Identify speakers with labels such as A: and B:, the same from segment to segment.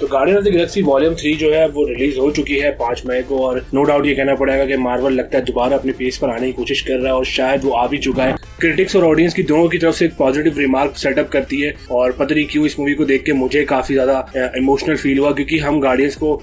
A: तो guardians of the galaxy volume 3 जो है वो रिलीज हो चुकी है 5 मई को, और नो डाउट ये कहना पड़ेगा कि मार्वल लगता है दोबारा अपने पेस पर आने की कोशिश कर रहा है, और शायद वो आ भी चुका है। क्रिटिक्स और ऑडियंस की दोनों की तरफ से एक पॉजिटिव रिमार्क सेटअप करती है, और पता नहीं क्यों इस मूवी को देख के मुझे काफी ज्यादा इमोशनल फील हुआ, क्योंकि हम गार्डियंस को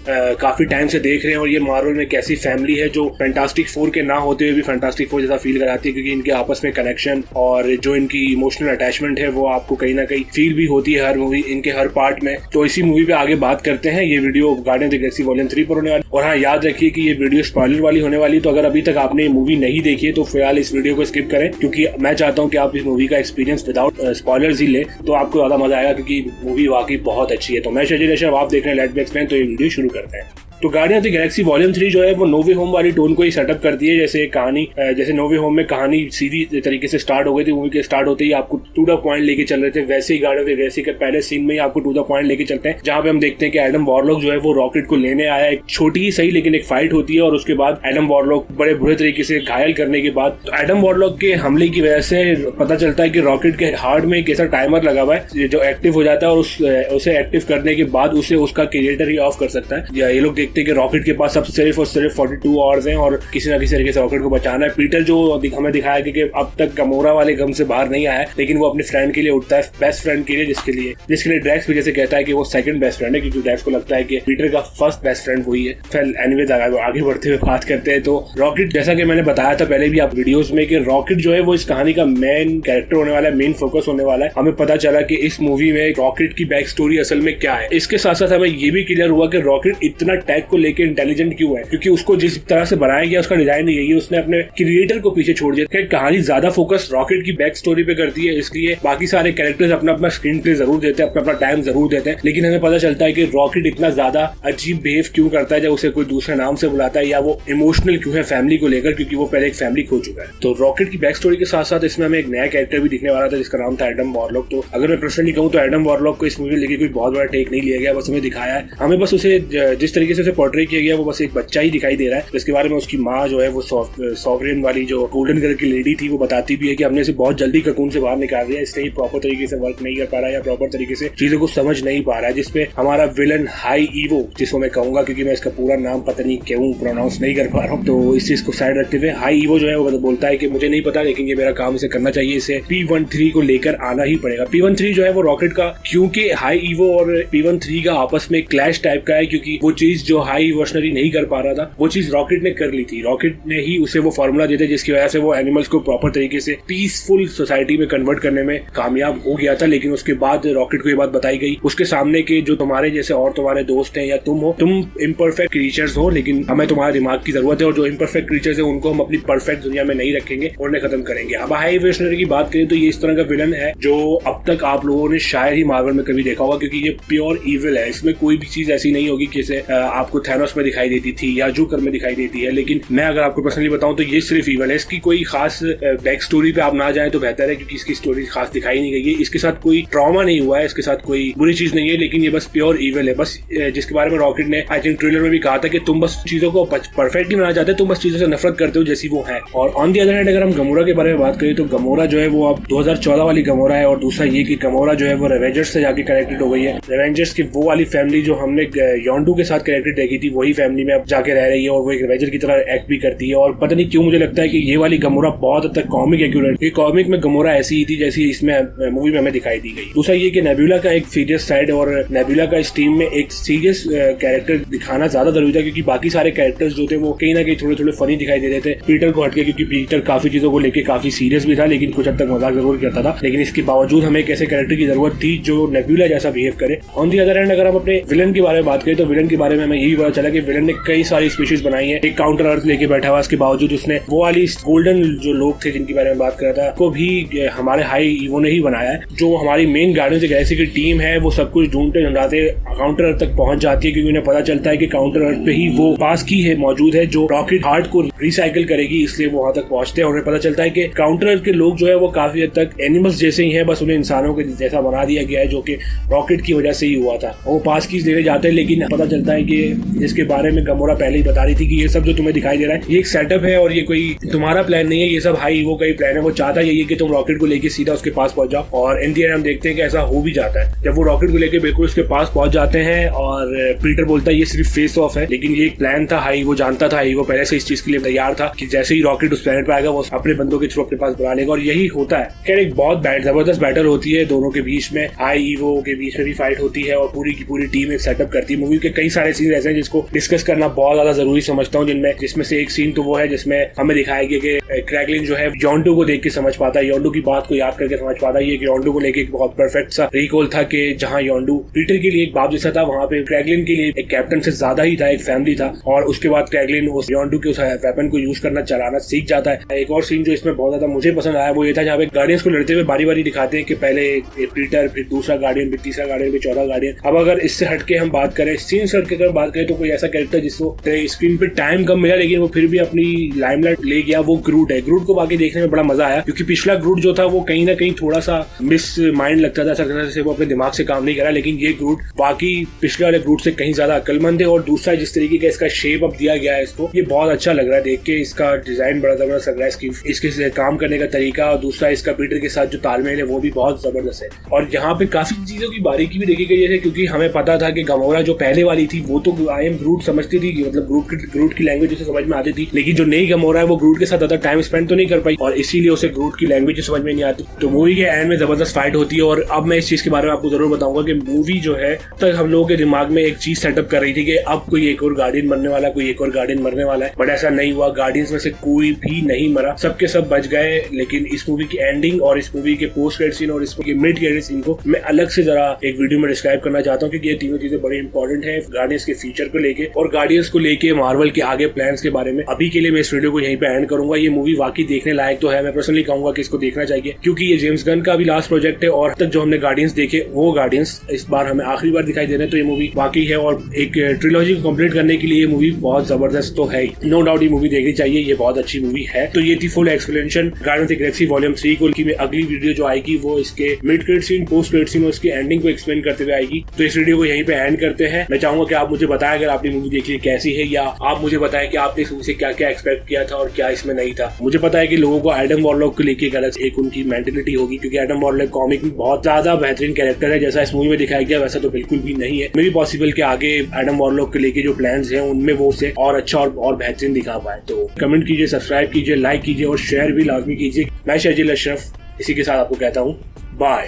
A: काफी टाइम से देख रहे हैं, और ये मार्वल में कैसी फैमिली है जो फैंटास्टिक फोर के ना होते हुए भी फैंटास्टिक फोर जैसा फील कराती है, क्योंकि इनके आपस में कनेक्शन और जो इनकी इमोशनल अटैचमेंट है वो आपको कहीं ना कहीं फील भी होती है हर मूवी, इनके हर पार्ट में। तो इसी मूवी पे आगे बात करते हैं। ये video guardians of the galaxy volume 3 पर होने वाली, और हाँ याद रखिए कि ये वीडियो स्पॉइलर वाली होने वाली, तो अगर अभी तक आपने ये मूवी नहीं देखी है तो फिलहाल इस वीडियो को स्किप करें, क्योंकि मैं चाहता हूँ कि आप इस मूवी का एक्सपीरियंस विदाउट स्पॉयलर्स ही ले, तो आपको ज्यादा मजा आएगा, क्योंकि मूवी वाकई बहुत अच्छी है। तो मैं शजी ऋषभ, आप देख रहे हैं लेट्स बी एक्सप्लेन, तो ये वीडियो शुरू करते हैं। तो guardians of the galaxy volume 3 जो है वो नो वे होम वाली टोन को ही सेटअप करती है। जैसे कहानी, जैसे नो वे होम में कहानी सीधी तरीके से स्टार्ट हो गई थी, मूवी के स्टार्ट होते ही आपको टू द पॉइंट लेके चल रहे थे, वैसे ही गार्डियंस ऑफ द गैलेक्सी के पहले सीन में ही आपको टू द पॉइंट लेके चलते हैं, जहां पे हम देखते हैं कि एडम वॉरलॉक जो है वो रॉकेट को लेने आया। एक छोटी ही सही लेकिन एक फाइट होती है, और उसके बाद एडम वॉरलॉक बड़े बुरे तरीके से घायल करने के बाद एडम वॉरलॉक के हमले की वजह से पता चलता है कि रॉकेट के हार्ट में एक ऐसा टाइमर लगा हुआ है जो एक्टिव हो जाता है, और उसे एक्टिव करने के बाद उसे उसका क्रिएटर ही ऑफ कर सकता है। ये लोग देखते हैं कि रॉकेट के पास सब सिर्फ और सिर्फ 42 आवर्स हैं, और किसी ना किसी तरीके से रॉकेट को बचाना है। पीटर जो हमें दिखाया कि अब तक गमोरा वाले गम से बाहर नहीं आया है, लेकिन वो अपने फ्रेंड के लिए उठता है, बेस्ट फ्रेंड के लिए, जिसके लिए ड्रैक्स भी जैसे कहता है कि वो सेकंड बेस्ट फ्रेंड है, क्योंकि ड्रैक्स को लगता है कि पीटर का फर्स्ट बेस्ट फ्रेंड वही है। फिर एनीवेज आगे बढ़ते हुए बात करते हैं। तो रॉकेट, जैसा कि मैंने बताया था पहले भी आप वीडियोस में, कि रॉकेट जो है वो इस कहानी का मेन कैरेक्टर होने वाला है, मेन फोकस होने वाला है। हमें पता चला कि इस मूवी में रॉकेट की बैक स्टोरी असल में क्या है। इसके साथ साथ हमें ये भी क्लियर हुआ कि रॉकेट इतना टेक को लेकर इंटेलिजेंट क्यों है, क्योंकि उसको जिस तरह से बनाया गया उसका डिजाइन यही है, उसने अपने क्रिएटर को पीछे छोड़ दिया। कहानी ज्यादा फोकस रॉकेट की बैक स्टोरी पे करती है, इसलिए बाकी सारे कैरेक्टर्स अपना अपना स्क्रीन प्ले जरूर देते हैं, अपना अपना टाइम जरूर देते हैं, लेकिन हमें पता चलता है कि रॉकेट इतना ज्यादा अजीब बिहेव क्यों करता है जब उसे कोई दूसरे नाम से बुलाता है, या वो इमोशनल क्यों है फैमिली को लेकर, क्योंकि वो पहले एक फैमिली खो चुका है। तो रॉकेट की बैक स्टोरी के साथ साथ इसमें हमें एक नया कैरेक्टर भी दिखने वाला था, जिसका नाम था एडम वॉरलॉक। तो अगर मैं पर्सनली कहूँ तो एडम वॉरलॉक को इस मूवी में लेके कोई बहुत बड़ा टेक नहीं लिया गया, बस हमें दिखाया है, हमें बस उसे जिस तरीके से उसे पोर्ट्रे किया गया वो बस एक बच्चा ही दिखाई दे रहा है, जिसके बारे में उसकी माँ जो है वो सॉवरेन वाली जो गोल्डन कलर की लेडी थी वो बताती भी है कि हमने इसे बहुत जल्दी ककून से बाहर निकाल दिया, इसलिए प्रॉपर तरीके से वर्क नहीं कर पा रहा है या प्रॉपर तरीके से चीजों को समझ नहीं पा रहा है। जिसपे हमारा विलन हाई ईवो, जिसको मैं कहूंगा क्योंकि मैं इसका पूरा नाम पता नहीं क्यों प्रोनाउंस नहीं कर पा रहा हूँ, तो इस चीज को साइड रखते हुए हाई ईवो जो है वो बोलता है कि मुझे नहीं पता, लेकिन ये मेरा काम, इसे करना चाहिए, इसे P13 को लेकर आना ही पड़ेगा। P13 जो है वो रॉकेट का, क्योंकि हाई ईवो और P13 का आपस में क्लैश टाइप का है, क्योंकि वो चीज जो हाई इवोशनरी नहीं कर पा रहा था वो चीज रॉकेट ने कर ली थी। रॉकेट ने ही उसे वो फॉर्मूला देते जिसकी वजह से वो एनिमल्स को प्रॉपर तरीके से पीसफुल सोसाइटी में कन्वर्ट करने में कामयाब हो गया था। लेकिन उसके बाद रॉकेट को ये बात बताई गई उसके सामने कि जो तुम्हारे जैसे और तुम्हारे दोस्त हैं या तुम हो, तुम इम्परफेक्ट क्रीचर्स हो, लेकिन हमें तुम्हारे दिमाग की जरूरत है, और जो इम्परफेक्ट क्रीचर्स है उनको हम अपनी परफेक्ट दुनिया में नहीं रखेंगे, उन्हें खत्म करेंगे। अब हाई इवोशनरी की बात करें तो ये इस तरह का विलन है जो अब तक आप लोगों ने शायद ही मार्वल में कभी देखा होगा, क्योंकि ये प्योर इविल है। इसमें कोई भी चीज ऐसी नहीं होगी जैसे आपको थैनोस में दिखाई देती थी या जोकर में दिखाई देती है, लेकिन मैं अगर आपको पर्सनली बताऊं तो ये सिर्फ इविल है। इसकी कोई खास बैक स्टोरी पे आप ना जाएं तो बेहतर है, क्योंकि इसकी स्टोरी खास दिखाई नहीं गई है, इसके साथ कोई ट्रॉमा नहीं हुआ है, इसके साथ कोई बुरी चीज नहीं है, लेकिन ये बस प्योर इविल है। बस जिसके बारे में रॉकेट ने आई थिंक ट्रेलर में भी कहा था कि तुम बस चीजों को परफेक्ट नहीं बनाना चाहते, तुम बस चीजों से नफरत करते हो जैसी वो है। और ऑन दी अदर हैंड अगर हम गमोरा के बारे में बात करें तो गमोरा जो है वो अब 2014 वाली गमोरा है, और दूसरा ये कि गमोरा जो है वो रेवेंजर्स से जाके कनेक्टेड हो गई है। रेवेंजर्स की वो वाली फैमिली जो हमने योंडू के साथ कनेक्टेड देखी थी, वही फैमिली में अब जाके रह रही है, और वो एक रेवेंजर की तरह एक्ट भी करती है। और पता नहीं क्यों मुझे लगता है कि ये वाली गमोरा बहुत हद तक कॉमिक एक्यूरेट है। कॉमिक में गमोरा ऐसी ही थी जैसी इसमें मूवी में हमें दिखाई दी गई। दूसरा ये कि नेबुला का एक सीरियस साइड और नेबुला का इस टीम में एक सीरियस कैरेक्टर दिखाना ज्यादा जरूरी था, क्योंकि बाकी सारे कैरेक्टर्स जो थे वो कहीं ना कहीं थोड़े थोड़े फनी दिखाई देते थे पीटर को हटके, क्योंकि पीटर काफी चीजों को लेकर काफी सीरियस भी था, लेकिन कुछ हद तक मजाक जरूर करता था। लेकिन इसके बावजूद हमें एक ऐसे कैरेक्टर की जरूरत थी जो नेबुला जैसा बिहेव करे। ऑन दी अदर हैंड अगर हम अपने विलन के बारे में बात करें तो विलन के बारे में हमें यही पता चला कि विलन ने कई सारी स्पीशीज बनाई है। एक काउंटर अर्थ लेके बैठा हुआ, इसके बावजूद उसने वो वाली गोल्डन जो लोग थे जिनके बारे में बात कर रहा था को भी हमारे हाई ईवो ने ही बनाया है। जो हमारी main guardians of the Galaxy की टीम है वो सब कुछ ढूंढते ढूंढाते काउंटर अर्थ तक पहुंच जाती है, क्योंकि उन्हें पता चलता है कि काउंटर अर्थ पे ही वो पास की है मौजूद है जो रॉकेट हार्ट को रिसाइकिल करेगी, इसलिए वो वहां तक पहुंचते हैं। उन्हें पता चलता है कि काउंटर अर्थ के लोग जो है वो काफी हद तक एनिमल्स जैसे ही हैं, बस उन्हें इंसानों के जैसा बना दिया गया है, जो कि रॉकेट की वजह से ही हुआ था। वो पास कीज देने जाते हैं, लेकिन पता चलता है कि जिसके बारे में गमोरा पहले ही बता रही थी कि ये सब जो तुम्हें दिखाई दे रहा है ये एक सेटअप है और ये कोई तुम्हारा प्लान नहीं है, ये सब हाई ईवो का ही प्लान है। वो चाहता है कि तुम रॉकेट को लेके सीधा उसके पास पहुंच जाओ और इन दी एंड हम देखते हैं कि ऐसा हो भी जाता है। जब वो रॉकेट को लेके बिल्कुल उसके पास पहुंच जाते हैं और पीटर बोलता है ये सिर्फ फेस ऑफ है, लेकिन ये एक प्लान था। हाई वो जानता था, हाई वो पहले से इस चीज के लिए तैयार था कि जैसे ही रॉकेट उस प्लेनेट पर आएगा वो अपने बंदों के थ्रू अपने पास बुला लेगा और यही होता है। खैर एक बहुत जबरदस्त बैटल होती है दोनों के बीच में, हाई ईवो के बीच में भी फाइट होती है और पूरी की पूरी टीम एक सेटअप करती है। मूवी के कई सारे सीन ऐसे हैं जिसको डिस्कस करना बहुत ज्यादा जरूरी समझता हूँ, जिसमें से एक सीन तो वो है जिसमें हमें दिखाया गया कि क्रैगलिन जो है योंडू को देख के समझ पाता है, योंडू की बात को याद करके समझ पाता है। ये योंडू को लेके एक बहुत परफेक्ट सा रिकॉल था कि जहां योंडू पीटर के लिए एक बाप जैसा था, वहां पे क्रैगलिन के लिए एक कैप्टन से ज्यादा ही था, एक फैमिली था। और उसके बाद क्रैगलिन उस योंडू के उस वेपन को यूज करना चलाना सीख जाता है। एक और सीन जो इसमें बहुत ज्यादा मुझे पसंद आया वो ये था जहाँ पे गार्डियंस को लड़ते हुए बारी बारी दिखाते हैं कि पहले पीटर, फिर दूसरा गार्डियन, फिर तीसरा गार्डियन, फिर चौथा गार्डियन। अब अगर इससे हटके हम बात करें, सीन से हटके बात करें, तो कोई ऐसा कैरेक्टर जिसको स्क्रीन पे टाइम कम मिला लेकिन वो फिर भी अपनी लाइमलाइट ले गया, वो ग्रूट है। ग्रूट को बाकी देखने में बड़ा मजा आया क्योंकि पिछला ग्रूट जो था वो कहीं ना कहीं थोड़ा सा मिस माइंड लगता था, ऐसा वो अपने दिमाग से काम नहीं करा, लेकिन ये ग्रूट बाकी पिछले वाले ग्रूट से कहीं ज्यादा अक्लमंद है। और दूसरा जिस तरीके का इसका शेप अब दिया गया है इसको, ये बहुत अच्छा लग रहा है देख के। इसका डिजाइन बड़ा जबरदस्त लग रहा है, इसके काम करने का तरीका, और दूसरा इसका पीटर के साथ जो तालमेल है वो भी बहुत जबरदस्त है। और यहाँ पे काफी चीजों की बारीकी भी देखी गई है क्योंकि हमें पता था कि गमोरा जो पहले वाली थी वो तो आई एम ग्रूट समझती थी, मतलब ग्रूट की लैंग्वेज उसे समझ में आती थी, लेकिन जो नई गमोरा है वो ग्रूट के साथ ज्यादा टाइम स्पेंड तो नहीं कर पाई और इसीलिए उसे ग्रूट की लैंग्वेज समझ में नहीं आती। तो मूवी के एंड में जबरदस्त फाइट होती है। और अब मैं इस चीज के बारे में आपको जरूर बताऊंगा कि मूवी जो है तक हम लोगों के दिमाग में एक चीज सेटअप कर रही थी कि अब कोई एक और गार्डियन मरने वाला, कोई एक और गार्डियन मरने वाला है, बट ऐसा नहीं हुआ। गार्डियंस में से कोई भी नहीं मरा, सबके सब बच गए। लेकिन इस मूवी की एंडिंग और इस मूवी के पोस्ट क्रेडिट सीन और इस मिड क्रेडिट सीन को मैं अलग से जरा एक वीडियो में डिस्क्राइब करना चाहता हूँ क्योंकि ये तीनों चीजें बड़ी इंपॉर्टेंट है गार्डियंस के फ्यूचर को लेके और गार्डियंस को लेके मार्वल के आगे प्लान्स के बारे में। अभी के लिए मैं इस वीडियो को यहीं पे एंड करूंगा। ये मूवी वाकई देखने लायक तो है, मैं पर्सनली कहूंगा कि इसको देखना चाहिए क्योंकि ये जेम्स गन का भी लास्ट प्रोजेक्ट है और तक जो हमने गार्डियंस देखे वो गार्डियंस इस बार हमें आखिरी बार दिखाई दे रहे हैं। तो ये मूवी वाकई है और एक ट्रिलॉजी को कंप्लीट करने के लिए ये मूवी बहुत जबरदस्त तो है, नो डाउट ये मूवी देखनी चाहिए, ये बहुत अच्छी मूवी है। तो ये थी full explanation guardians of the galaxy volume 3 को। अगली वीडियो जो आएगी वो इसके mid credit scene, post credit scene और उसकी एंडिंग को एक्सप्लेन करते हुए आएगी। तो इस वीडियो को यहीं पे एंड करते हैं। मैं चाहूंगा कि आप मुझे बताएं अगर आपने मूवी देख ली कैसी है, या आप मुझे बताएं कि आपने इस मूवी से क्या क्या एक्सपेक्ट किया था और क्या इसमें नहीं था। मुझे पता है कि लोगों को एडम वॉरलॉक को लेके एक उनकी मेंटेलिटी होगी क्योंकि एडम वॉरलॉक कॉमिक में बहुत ज्यादा बेहतरीन कैरेक्टर है, जैसा इस मूवी में दिखाया गया वैसा तो बिल्कुल भी नहीं है। मे भी पॉसिबल कि आगे एडम वॉरलॉक को लेके जो प्लान्स हैं उनमें वो उसे और अच्छा और बेहतरीन दिखा पाए। तो कमेंट कीजिए, सब्सक्राइब कीजिए, लाइक कीजिए और शेयर भी लाजमी कीजिए। मैं शर्जील अशरफ इसी के साथ आपको कहता हूँ बाय।